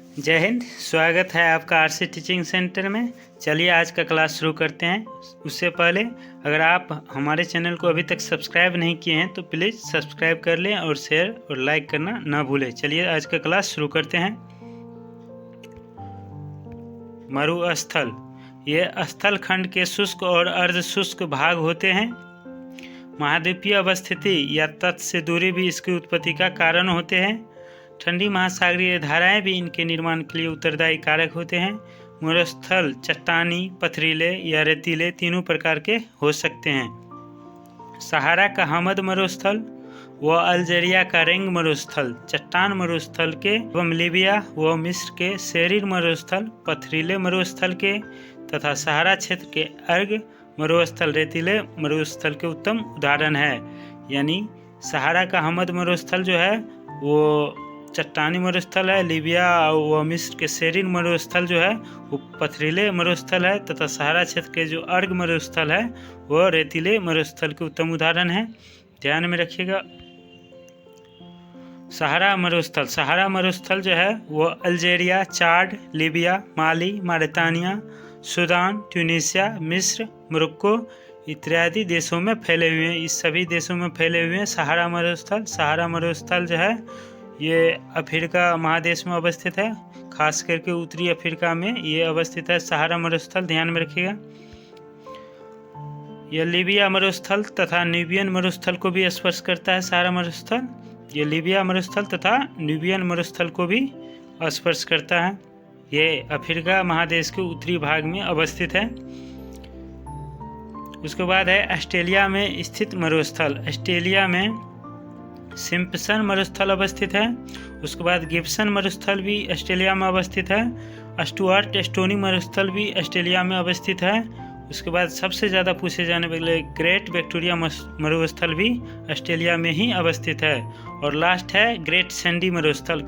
जय हिंद। स्वागत है आपका आरसी टीचिंग सेंटर में। चलिए आज का क्लास शुरू करते हैं। उससे पहले अगर आप हमारे चैनल को अभी तक सब्सक्राइब नहीं किए हैं तो प्लीज़ सब्सक्राइब कर लें और शेयर और लाइक करना ना भूलें। चलिए आज का क्लास शुरू करते हैं। मरुस्थल, ये स्थल खंड के शुष्क और अर्ध शुष्क भाग होते हैं। महाद्वीपीय अवस्थिति या तट से दूरी भी इसकी उत्पत्ति का कारण होते हैं। ठंडी महासागरीय धाराएं भी इनके निर्माण के लिए उत्तरदायी कारक होते हैं। मरुस्थल चट्टानी, पथरीले या रेतीले तीनों प्रकार के हो सकते हैं। सहारा का हमद मरुस्थल व अल्जीरिया का रेंग मरुस्थल चट्टान मरुस्थल के एवं लीबिया व मिस्र के शेरिर मरुस्थल पथरीले मरुस्थल के तथा सहारा क्षेत्र के अर्ग मरुस्थल रेतीले मरुस्थल के उत्तम उदाहरण है। यानी सहारा का हमद मरुस्थल जो है वो चट्टानी मरुस्थल है, लीबिया व मिस्र के शेरिर मरुस्थल जो है वो पथरीले मरुस्थल है तथा सहारा क्षेत्र के जो अर्ग मरुस्थल है वो रेतीले मरुस्थल के उत्तम उदाहरण है। ध्यान में रखिएगा। सहारा मरुस्थल जो है वो अल्जीरिया, चाड, लीबिया, माली, मॉरिटानिया, सूडान, ट्यूनीशिया, मिस्र, मोरक्को इत्यादि देशों में फैले हुए हैं। इस सभी देशों में फैले हुए हैं सहारा मरुस्थल जो है ये अफ्रीका महादेश में अवस्थित है। खास करके उत्तरी अफ्रीका में ये अवस्थित है सहारा मरुस्थल। ध्यान में रखिएगा। यह लीबिया मरुस्थल तथा न्यूबियन मरुस्थल को भी स्पर्श करता है। सहारा मरुस्थल ये लीबिया मरुस्थल तथा न्यूबियन मरुस्थल को भी स्पर्श करता है। ये अफ्रीका महादेश के उत्तरी भाग में अवस्थित है। उसके बाद है ऑस्ट्रेलिया में स्थित मरुस्थल। ऑस्ट्रेलिया में सिम्पसन मरुस्थल अवस्थित है। उसके बाद गिब्सन मरुस्थल भी ऑस्ट्रेलिया में अवस्थित है। स्टुअर्ट स्टोनी मरुस्थल भी ऑस्ट्रेलिया में अवस्थित है। उसके बाद सबसे ज़्यादा पूछे जाने वाले ग्रेट विक्टोरिया मरुस्थल भी ऑस्ट्रेलिया में ही अवस्थित है। और लास्ट है ग्रेट सैंडी मरुस्थल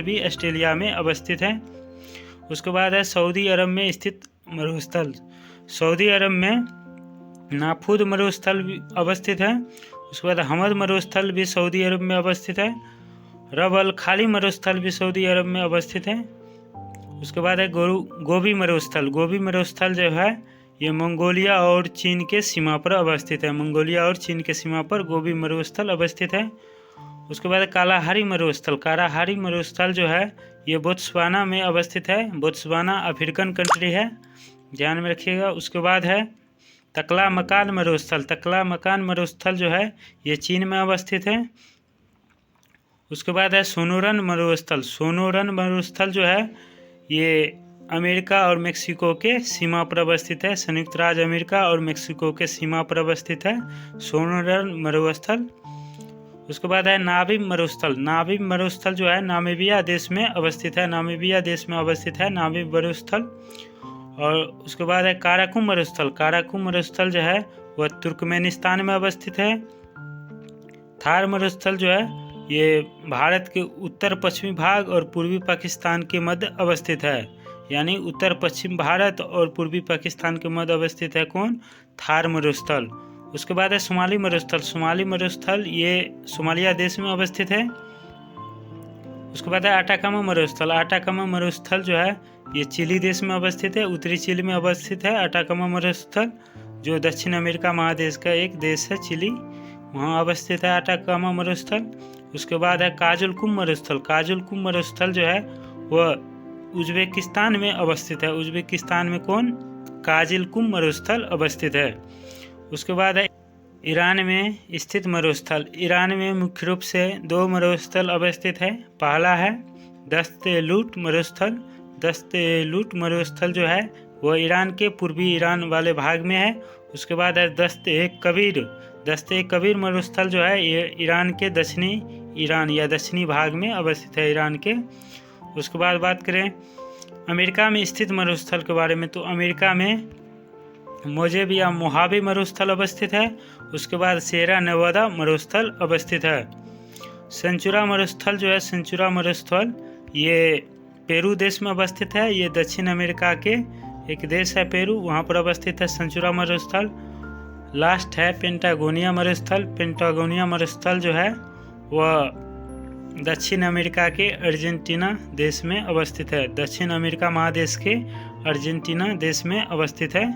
भी ऑस्ट्रेलिया में अवस्थित है। उसके बाद है सऊदी अरब में स्थित मरुस्थल। सऊदी अरब में नाफूद मरुस्थल भी अवस्थित है। उसके बाद हमद मरुस्थल भी सऊदी अरब में अवस्थित है। रब अल खाली मरुस्थल भी सऊदी अरब में अवस्थित है। उसके बाद है गोबी मरुस्थल जो है ये मंगोलिया और चीन के सीमा पर अवस्थित है। मंगोलिया और चीन के सीमा पर गोबी मरुस्थल अवस्थित है। उसके बाद कालाहारी मरुस्थल जो है ये बोत्सवाना में अवस्थित है। बोत्सवाना अफ्रीकन कंट्री है, ध्यान में रखिएगा। उसके बाद है तकला मकान मरुस्थल जो है ये चीन में अवस्थित है। उसके बाद है सोनोरन मरुस्थल जो है ये अमेरिका और मेक्सिको के सीमा पर अवस्थित है। संयुक्त राज्य अमेरिका और मेक्सिको के सीमा पर अवस्थित है सोनोरन मरुस्थल। उसके बाद है नाबीब मरुस्थल जो है नामीबिया देश में अवस्थित है। नाबीब मरुस्थल। और उसके बाद है काराकुम मरुस्थल जो है वह तुर्कमेनिस्तान में अवस्थित है। थार मरुस्थल जो है ये भारत के उत्तर पश्चिमी भाग और पूर्वी पाकिस्तान के मध्य अवस्थित है। यानी उत्तर पश्चिम भारत और पूर्वी पाकिस्तान के मध्य अवस्थित है कौन? थार मरुस्थल। उसके बाद है सोमाली मरुस्थल ये सोमालिया देश में अवस्थित है। उसके बाद है आटाकामा मरुस्थल जो है ये चिली देश में अवस्थित है। उत्तरी चिली में अवस्थित है आटाकामा मरुस्थल, जो दक्षिण अमेरिका महादेश का एक देश है चिली, वहाँ अवस्थित है आटाकामा मरुस्थल। उसके बाद है काजुलकुम मरुस्थल जो है वह उज्बेकिस्तान में अवस्थित है। उज्बेकिस्तान में कौन? काजिलकुम मरुस्थल अवस्थित है। उसके बाद है ईरान में स्थित मरुस्थल। ईरान में मुख्य रूप से 2 मरुस्थल अवस्थित है। पहला है दस्त-ए-लूट मरुस्थल जो है वह ईरान के पूर्वी ईरान वाले भाग में है। उसके बाद है दस्त-ए-कबीर मरुस्थल जो है ये ईरान के दक्षिणी ईरान या दक्षिणी भाग में अवस्थित है ईरान के। उसके बाद बात करें अमेरिका में स्थित मरुस्थल के बारे में, तो अमेरिका में मोजेब या मोहाबी मरुस्थल अवस्थित है। उसके बाद सेरा नेवादा मरुस्थल अवस्थित है। सेंचुरा मरुस्थल ये पेरू देश में अवस्थित है। ये दक्षिण अमेरिका के एक देश है पेरू, वहाँ पर अवस्थित है सेंचुरा मरुस्थल। लास्ट है पेंटागोनिया मरुस्थल जो है वह दक्षिण अमेरिका के अर्जेंटीना देश में अवस्थित है। दक्षिण अमेरिका महादेश के अर्जेंटीना देश में अवस्थित है।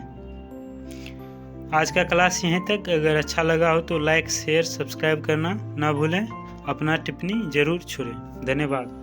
आज का क्लास यहीं तक। अगर अच्छा लगा हो तो लाइक शेयर सब्सक्राइब करना ना भूलें। अपना टिप्पणी जरूर छोड़ें। धन्यवाद।